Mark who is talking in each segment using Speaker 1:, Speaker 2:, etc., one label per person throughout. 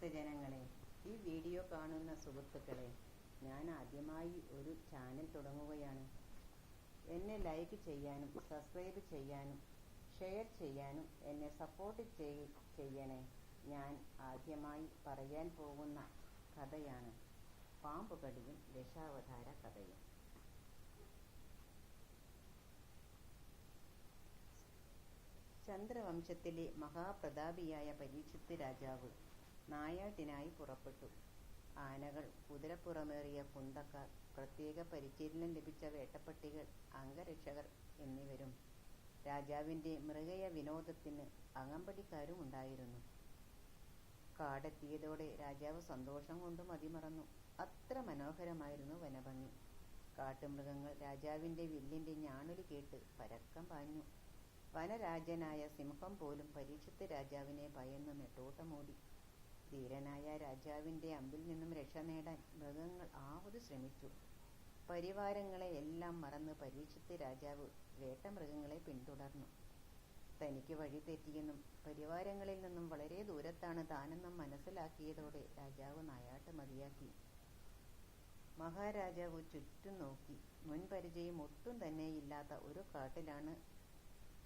Speaker 1: ഭക്തജനങ്ങളെ, ഈ വീഡിയോ കാണുന്ന സുഹൃത്തുക്കളെ, ഞാൻ ആദ്യമായി ഒരു ചാനൽ തുടങ്ങുകയാണ്. എന്നെ ലൈക്ക് ചെയ്യാനും സബ്സ്ക്രൈബ് ചെയ്യാനും ഷെയർ ചെയ്യാനും എന്നെ സപ്പോർട്ട് ചെയ്യണേ. ഞാൻ ആദ്യമായി പറയാൻ പോകുന്ന കഥയാണ് പാമ്പുകടിയും ദശാവതാര കഥയും. ചന്ദ്രവംശത്തിലെ മഹാപ്രതാപിയായ പരീക്ഷിത്ത് രാജാവ് നായാട്ടിനായി പുറപ്പെട്ടു. ആനകൾ, കുതിരപ്പുറമേറിയ കുന്തക്കാർ, പ്രത്യേക പരിശീലനം ലഭിച്ച വേട്ടപ്പട്ടികൾ, അംഗരക്ഷകർ എന്നിവരും രാജാവിൻ്റെ മൃഗയ വിനോദത്തിന് അകമ്പടിക്കാരുമുണ്ടായിരുന്നു. കാടെത്തിയതോടെ രാജാവ് സന്തോഷം കൊണ്ട് മതിമറന്നു. അത്ര മനോഹരമായിരുന്നു വനഭംഗി. കാട്ടുമൃഗങ്ങൾ രാജാവിൻ്റെ വില്ലിൻ്റെ ഞാണൊലി കേട്ട് പരക്കം പാഞ്ഞു. വനരാജനായ സിംഹം പോലും പരീക്ഷിത്ത് രാജാവിനെ ഭയന്ന് നെട്ടോട്ടമോടി. ധീരനായ രാജാവിൻ്റെ അമ്പിൽ നിന്നും രക്ഷ നേടാൻ മൃഗങ്ങൾ ആവത് ശ്രമിച്ചു. പരിവാരങ്ങളെ എല്ലാം മറന്ന് പരീക്ഷിത്ത് രാജാവ് വേട്ടമൃഗങ്ങളെ പിന്തുടർന്നു. തനിക്ക് വഴി തെറ്റിയെന്നും പരിവാരങ്ങളിൽ നിന്നും വളരെ ദൂരത്താണ് താനെന്നും മനസ്സിലാക്കിയതോടെ രാജാവ് നായാട്ട് മതിയാക്കി. മഹാരാജാവ് ചുറ്റും നോക്കി. മുൻപരിചയം ഒട്ടും തന്നെയില്ലാത്ത ഒരു കാട്ടിലാണ്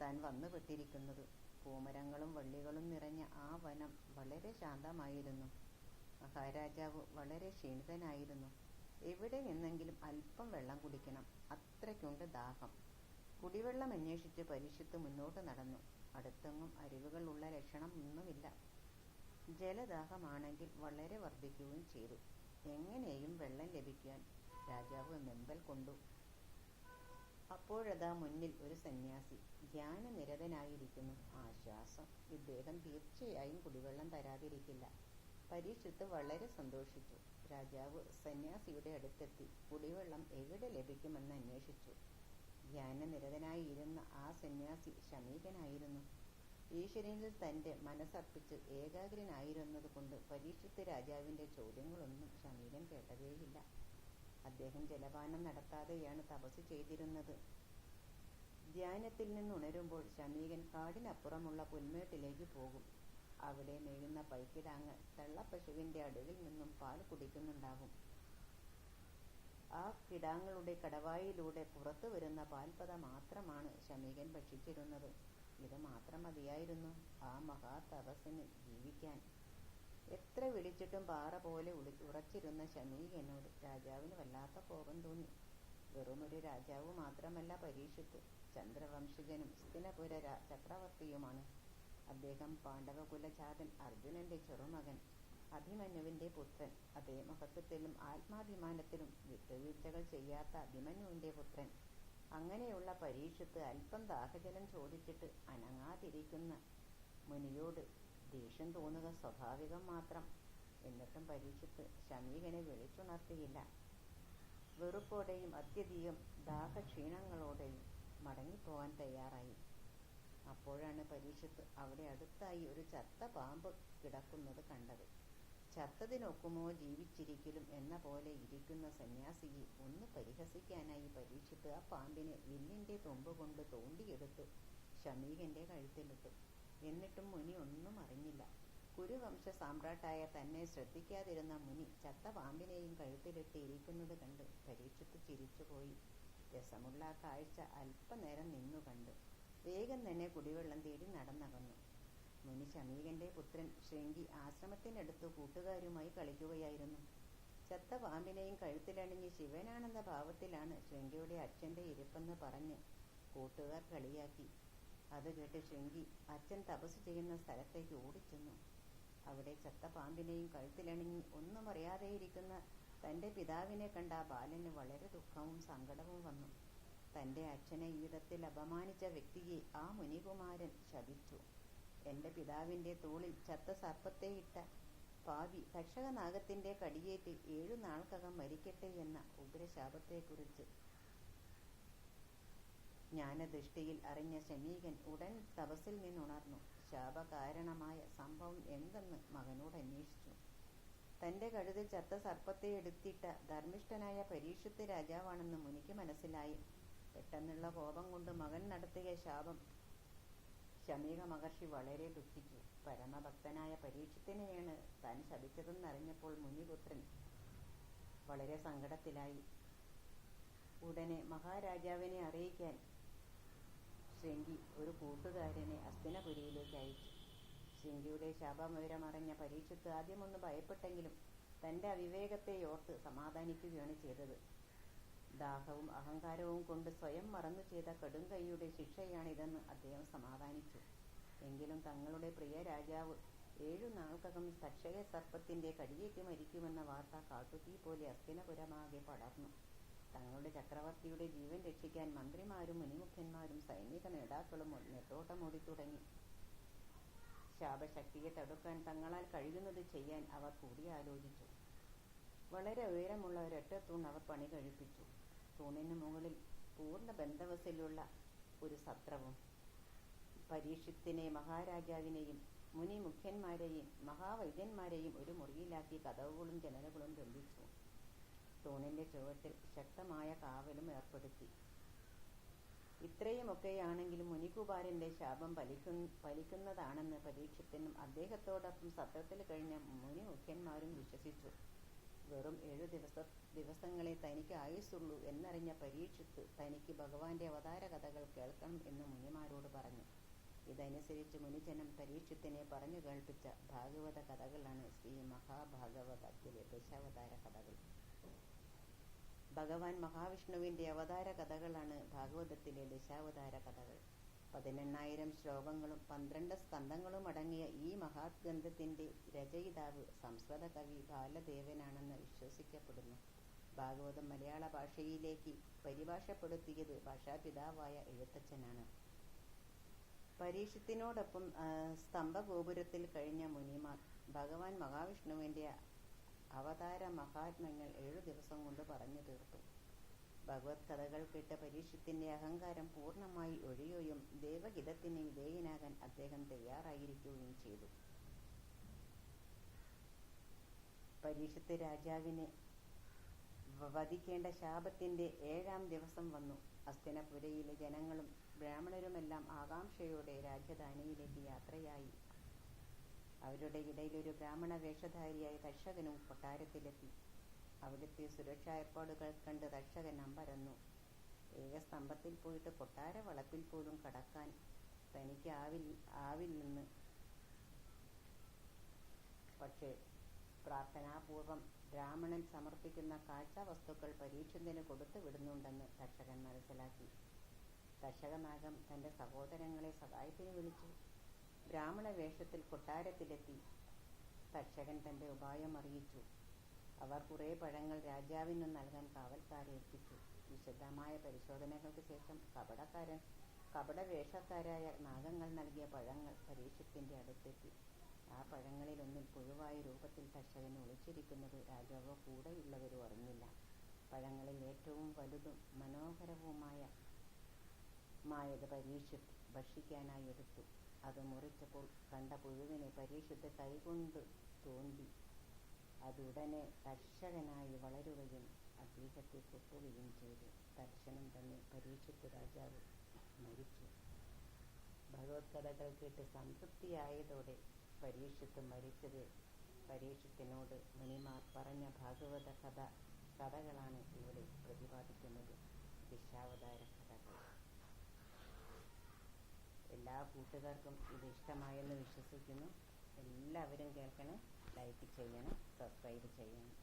Speaker 1: താൻ വന്നുപെട്ടിരിക്കുന്നത്. പൂമരങ്ങളും വള്ളികളും നിറഞ്ഞ ആ വനം വളരെ ശാന്തമായിരുന്നു. മഹാരാജാവ് വളരെ ക്ഷീണിതനായിരുന്നു. എവിടെ നിന്നെങ്കിലും അല്പം വെള്ളം കുടിക്കണം, അത്രയ്ക്കുണ്ട് ദാഹം. കുടിവെള്ളം അന്വേഷിച്ച് പരീക്ഷിത്ത് മുന്നോട്ട് നടന്നു. അടുത്തെങ്ങും അരുവികൾ ഉള്ള ലക്ഷണം ഒന്നുമില്ല. ജലദാഹമാണെങ്കിൽ വളരെ വർദ്ധിക്കുകയും ചെയ്തു. എങ്ങനെയും വെള്ളം ലഭിക്കാൻ രാജാവ് വെമ്പൽ കൊണ്ടു. അപ്പോഴതാ മുന്നിൽ ഒരു സന്യാസി ധ്യാനനിരതനായിരിക്കുന്നു. ആശ്വാസം, ഇദ്ദേഹം തീർച്ചയായും കുടിവെള്ളം തരാതിരിക്കില്ല. പരീക്ഷിത്ത് വളരെ സന്തോഷിച്ചു. രാജാവ് സന്യാസിയുടെ അടുത്തെത്തി കുടിവെള്ളം എവിടെ ലഭിക്കുമെന്ന് അന്വേഷിച്ചു. ധ്യാനനിരതനായിരുന്ന ആ സന്യാസി ശമീകനായിരുന്നു. ഈശ്വരനിൽ തൻ്റെ മനസ്സർപ്പിച്ച് ഏകാഗ്രനായിരുന്നത് കൊണ്ട് പരീക്ഷിത്ത് രാജാവിൻ്റെ ചോദ്യങ്ങളൊന്നും ശമീകൻ കേട്ടതേയില്ല. അദ്ദേഹം ജലപാനം നടത്താതെയാണ് തപസ് ചെയ്തിരുന്നത്. ധ്യാനത്തിൽ നിന്നുണരുമ്പോൾ ശമീകൻ കാടിനപ്പുറമുള്ള പുൽമേട്ടിലേക്ക് പോകും. അവിടെ മേയുന്ന പൈക്കിടാങ്ങൾ തള്ളപ്പശുവിൻ്റെ അടുവിൽ നിന്നും പാൽ കുടിക്കുന്നുണ്ടാകും. ആ കിടാങ്ങളുടെ കടവായിലൂടെ പുറത്തു വരുന്ന പാൽപ്പത മാത്രമാണ് ശമീകൻ ഭക്ഷിച്ചിരുന്നത്. ഇത് മാത്രം മതിയായിരുന്നു ആ മഹാതപസ്സിന് ജീവിക്കാൻ. എത്ര വിളിച്ചിട്ടും പാറ പോലെ ഉറച്ചിരുന്ന ശമീകനോട് രാജാവിന് വല്ലാത്ത കോപം തോന്നി. വെറുമൊരു രാജാവ് മാത്രമല്ല പരീക്ഷിത്ത്, ചന്ദ്രവംശജനും ഹസ്തിനപുര ചക്രവർത്തിയുമാണ്. അദ്ദേഹം പാണ്ഡവകുലജാതൻ അർജുനന്റെ ചെറുമകൻ, അഭിമന്യുവിന്റെ പുത്രൻ. അതേ മഹത്വത്തിലും ആത്മാഭിമാനത്തിലും വിട്ടുവീഴ്ചകൾ ചെയ്യാത്ത അഭിമന്യുവിന്റെ പുത്രൻ. അങ്ങനെയുള്ള പരീക്ഷിത്ത് അല്പം ദാഹജലം ചോദിച്ചിട്ട് അനങ്ങാതിരിക്കുന്ന മുനിയോട് ദേഷ്യം തോന്നുക സ്വാഭാവികം മാത്രം. എന്നിട്ടും പരീക്ഷിത്ത് ശമീകനെ വിളിച്ചുണർത്തിയില്ല. വെറുപ്പോടെയും അത്യധികം ദാഹക്ഷീണങ്ങളോടെയും മടങ്ങിപ്പോവാൻ തയ്യാറായി. അപ്പോഴാണ് പരീക്ഷിത്ത് അവിടെ അടുത്തായി ഒരു ചത്ത പാമ്പ് കിടക്കുന്നത് കണ്ടത്. ചത്തതിനൊക്കുമോ ജീവിച്ചിരിക്കലും എന്ന പോലെ ഇരിക്കുന്ന സന്യാസിയെ ഒന്ന് പരിഹസിക്കാനായി പരീക്ഷിത്ത് ആ പാമ്പിനെ വില്ലിൻ്റെ തുമ്പ് കൊണ്ട് തോണ്ടിയെടുത്ത് ശമീകന്റെ കഴുത്തിലിട്ടു. എന്നിട്ടും മുനി ഒന്നും അറിഞ്ഞില്ല. കുരുവംശ സാമ്രാട്ടായ തന്നെ ശ്രദ്ധിക്കാതിരുന്ന മുനി ചത്ത പാമ്പിനെയും കഴുത്തിലിട്ട് ഇരിക്കുന്നത് കണ്ട് പരീക്ഷിത്ത് ചിരിച്ചുപോയി. രസമുള്ള ആ കാഴ്ച അല്പനേരം നിന്നു കണ്ട് വേഗം തന്നെ കുടിവെള്ളം തേടി നടന്നകന്നു. മുനി ശമീകന്റെ പുത്രൻ ശൃംഗി ആശ്രമത്തിനടുത്ത് കൂട്ടുകാരുമായി കളിക്കുകയായിരുന്നു. ചത്ത പാമ്പിനെയും കഴുത്തിലണിഞ്ഞ് ശിവനാണെന്ന ഭാവത്തിലാണ് ശൃംഗിയുടെ അച്ഛൻ്റെ ഇരിപ്പെന്ന് പറഞ്ഞ് കൂട്ടുകാർ കളിയാക്കി. അത് കേട്ട് ശൃംഗി അച്ഛൻ തപസ് ചെയ്യുന്ന സ്ഥലത്തേക്ക് ഓടിച്ചെന്നു. അവിടെ ചത്ത പാമ്പിനെയും കഴുത്തിലണിഞ്ഞ് ഒന്നും അറിയാതെയിരിക്കുന്ന തൻ്റെ പിതാവിനെ കണ്ട ആ ബാലന് വളരെ ദുഃഖവും സങ്കടവും വന്നു. തൻ്റെ അച്ഛനെ ഈ വിധത്തിൽ അപമാനിച്ച വ്യക്തിയെ ആ മുനികുമാരൻ ശപിച്ചു. എൻ്റെ പിതാവിൻ്റെ തോളിൽ ചത്ത സർപ്പത്തെ ഇട്ട പാപി തക്ഷകനാഗത്തിൻ്റെ കടിയേറ്റ് 7 നാൾക്കകം മരിക്കട്ടെ എന്ന ഉഗ്രശാപത്തെക്കുറിച്ച് ജ്ഞാനദൃഷ്ടിയിൽ അറിഞ്ഞ ശമീകൻ ഉടൻ തപസ്സിൽ നിന്നുണർന്നു. ശാപകാരണമായ സംഭവം എന്തെന്ന് മകനോട് അന്വേഷിച്ചു. തൻ്റെ കഴുത്തിൽ ചത്ത സർപ്പത്തെ എടുത്തിട്ട ധർമ്മിഷ്ഠനായ പരീക്ഷിത്ത് രാജാവാണെന്ന് മുനിക്ക് മനസ്സിലായി. പെട്ടെന്നുള്ള കോപം കൊണ്ട് മകൻ നടത്തിയ ശമീക മഹർഷി വളരെ ദുഃഖിച്ചു. പരമഭക്തനായ പരീക്ഷിത്തിനെയാണ് താൻ ശപിച്ചതെന്നറിഞ്ഞപ്പോൾ മുനിപുത്രൻ വളരെ സങ്കടത്തിലായി. ഉടനെ മഹാരാജാവിനെ അറിയിക്കാൻ ശൃംഗി ഒരു കൂട്ടുകാരനെ ഹസ്തിനപുരിയിലേക്ക് അയച്ചു. ശൃംഗിയുടെ ശാപവിവരമറിഞ്ഞ പരീക്ഷിത്ത് ആദ്യമൊന്ന് ഭയപ്പെട്ടെങ്കിലും തൻ്റെ അവിവേകത്തെയോർത്ത് സമാധാനിക്കുകയാണ് ചെയ്തത്. ദാഹവും അഹങ്കാരവും കൊണ്ട് സ്വയം മറന്നു ചെയ്ത കടുംകൈയുടെ ശിക്ഷയാണിതെന്ന് അദ്ദേഹം സമാധാനിച്ചു. എങ്കിലും തങ്ങളുടെ പ്രിയ രാജാവ് 7 നാൾക്കകം തക്ഷക സർപ്പത്തിന്റെ കടിയേറ്റ് മരിക്കുമെന്ന വാർത്ത കാട്ടുതീ പോലെ ഹസ്തിനപുരമാകെ പടർന്നു. തങ്ങളുടെ ചക്രവർത്തിയുടെ ജീവൻ രക്ഷിക്കാൻ മന്ത്രിമാരും മുനിമുഖ്യന്മാരും സൈനിക നേതാക്കളും നെട്ടോട്ടമോടി തുടങ്ങി. ശാപശക്തിയെ തടുക്കാൻ തങ്ങളാൽ കഴിയുന്നത് ചെയ്യാൻ അവർ കൂടിയാലോചിച്ചു. വളരെ ഉയരമുള്ള ഒരൊറ്റ തൂൺ അവർ പണി കഴിപ്പിച്ചു. തൂണിന് മുകളിൽ പൂർണ്ണ ബന്ധവസിലുള്ള ഒരു സത്രവും പരീക്ഷിത്തിനെ, മഹാരാജാവിനെയും മുനിമുഖ്യന്മാരെയും മഹാവൈദ്യന്മാരെയും ഒരു മുറിയിലാക്കി കതവുകളും ജനലുകളും ബന്ധിച്ചു. തൂണിന്റെ ചുവട്ടിൽ ശക്തമായ കാവലും ഏർപ്പെടുത്തി. ഇത്രയുമൊക്കെയാണെങ്കിലും മുനികുമാരന്റെ ശാപം ഫലിക്കുന്നതാണെന്ന് പരീക്ഷിത്തിനും അദ്ദേഹത്തോടൊപ്പം സത്രത്തിൽ കഴിഞ്ഞ മുനിമുഖ്യന്മാരും വിശ്വസിച്ചു. വെറും 7 ദിവസങ്ങളെ തനിക്ക് ആയുസ്സുള്ളൂ എന്നറിഞ്ഞ പരീക്ഷിത്ത് തനിക്ക് ഭഗവാന്റെ അവതാര കഥകൾ കേൾക്കണം എന്ന് മുനിമാരോട് പറഞ്ഞു. ഇതനുസരിച്ച് മുനിജനം പരീക്ഷിത്തിനെ പറഞ്ഞു കേൾപ്പിച്ച ഭാഗവത കഥകളാണ് ശ്രീ മഹാഭാഗവതത്തിലെ ദശാവതാര കഥകൾ. ഭഗവാൻ മഹാവിഷ്ണുവിന്റെ അവതാര കഥകളാണ് ഭാഗവതത്തിലെ ദശാവതാര കഥകൾ. 18,000 ശ്ലോകങ്ങളും 12 സ്കന്ധങ്ങളും അടങ്ങിയ ഈ മഹാഗ്രന്ഥത്തിന്റെ രചയിതാവ് സംസ്കൃത കവി ബാലദേവനാണെന്ന് വിശ്വസിക്കപ്പെടുന്നു. ഭാഗവതം മലയാള ഭാഷയിലേക്ക് പരിഭാഷപ്പെടുത്തിയത് ഭാഷാപിതാവായ എഴുത്തച്ഛനാണ്. പരീക്ഷത്തിനോടൊപ്പം സ്തംഭഗോപുരത്തിൽ കഴിഞ്ഞ മുനിമാർ ഭഗവാൻ മഹാവിഷ്ണുവിന്റെ അവതാര മഹാത്മ്യങ്ങൾ 7 ദിവസം കൊണ്ട് പറഞ്ഞു തീർത്തു. ഭഗവത് കഥകൾ കേട്ട പരീക്ഷത്തിന്റെ അഹങ്കാരം പൂർണ്ണമായി ഒഴിയുകയും ദേവഹിതത്തിന് വിധേയനാകാൻ അദ്ദേഹം തയ്യാറായിരിക്കുകയും ചെയ്തു. പരീക്ഷത്ത് രാജാവിനെ വധിക്കേണ്ട ശാപത്തിന്റെ 7-ാം ദിവസം വന്നു. ഹസ്തിനപുരയിലെ ജനങ്ങളും ബ്രാഹ്മണരുമെല്ലാം ആകാംക്ഷയോടെ രാജധാനിയിലേക്ക് യാത്രയായി. അവരുടെ ഇടയിൽ ഒരു ബ്രാഹ്മണ വേഷധാരിയായ തക്ഷകനും കൊട്ടാരത്തിലെത്തി. അവിടുത്തെ സുരക്ഷാ ഏർപ്പാടുകൾ കണ്ട് തക്ഷകൻ അമ്പരന്നു. ഏകസ്തംഭത്തിൽ പോയിട്ട് കൊട്ടാര വളപ്പിൽ പോലും കടക്കാൻ തനിക്ക് ആവില്ലെന്ന്. പക്ഷേ പ്രാർത്ഥനാപൂർവം ബ്രാഹ്മണൻ സമർപ്പിക്കുന്ന കാഴ്ച വസ്തുക്കൾ പരീക്ഷത്തിന് കൊടുത്തു വിടുന്നുണ്ടെന്ന് തക്ഷകൻ മനസ്സിലാക്കി. തക്ഷകനാഗം തന്റെ സഹോദരങ്ങളെ സഹായത്തിന് വിളിച്ചു. ബ്രാഹ്മണ വേഷത്തിൽ കൊട്ടാരത്തിലെത്തി തക്ഷകൻ തന്റെ ഉപായം അറിയിച്ചു. അവർ കുറെ പഴങ്ങൾ രാജാവിന് നൽകാൻ കാവൽക്കാരെ ഏൽപ്പിച്ചു. വിശദമായ പരിശോധനകൾക്ക് ശേഷം കപടവേഷക്കാരായ നാഗങ്ങൾ നൽകിയ പഴങ്ങൾ പരീക്ഷത്തിന്റെ അടുത്തെത്തി. ആ പഴങ്ങളിൽ ഒന്നിൽ പുഴുവായ രൂപത്തിൽ തക്ഷകൻ ഒളിച്ചിരിക്കുന്നത് രാജാവോ കൂടെയുള്ളവരോ അറിഞ്ഞില്ല. പഴങ്ങളിൽ ഏറ്റവും വലുതും മനോഹരവുമായത് പരീക്ഷിത്ത് ഭക്ഷിക്കാനായി എടുത്തു. അത് മുറിച്ചപ്പോൾ കണ്ട പുഴുവിനെ പരീക്ഷിത്ത് കൈകൊണ്ട് തോണ്ടി അതുടനെ തക്ഷകനായി വളരുകയും അദ്ദേഹത്തെ കൊത്തുകയും ചെയ്തു. തൽക്ഷണം തന്നെ പരീക്ഷിത്ത് രാജാവ് മരിച്ചു. ഭഗവത് കഥകൾ കേട്ട് സംതൃപ്തിയായതോടെ പരീക്ഷിത്ത് മരിച്ചത് പരീക്ഷത്തിനോട് മുനിമാർ പറഞ്ഞ ഭാഗവത കഥകളാണ് ഇവിടെ പ്രതിപാദിക്കുന്നത്. ദശാവതാര കഥകൾ. എല്ലാ കൂട്ടുകാർക്കും ഇത് ഇഷ്ടമായെന്ന് വിശ്വസിക്കുന്നു. എല്ലാവരും കേൾക്കണം, ലൈക്ക് ചെയ്യണം, സബ്സ്ക്രൈബ് ചെയ്യണം.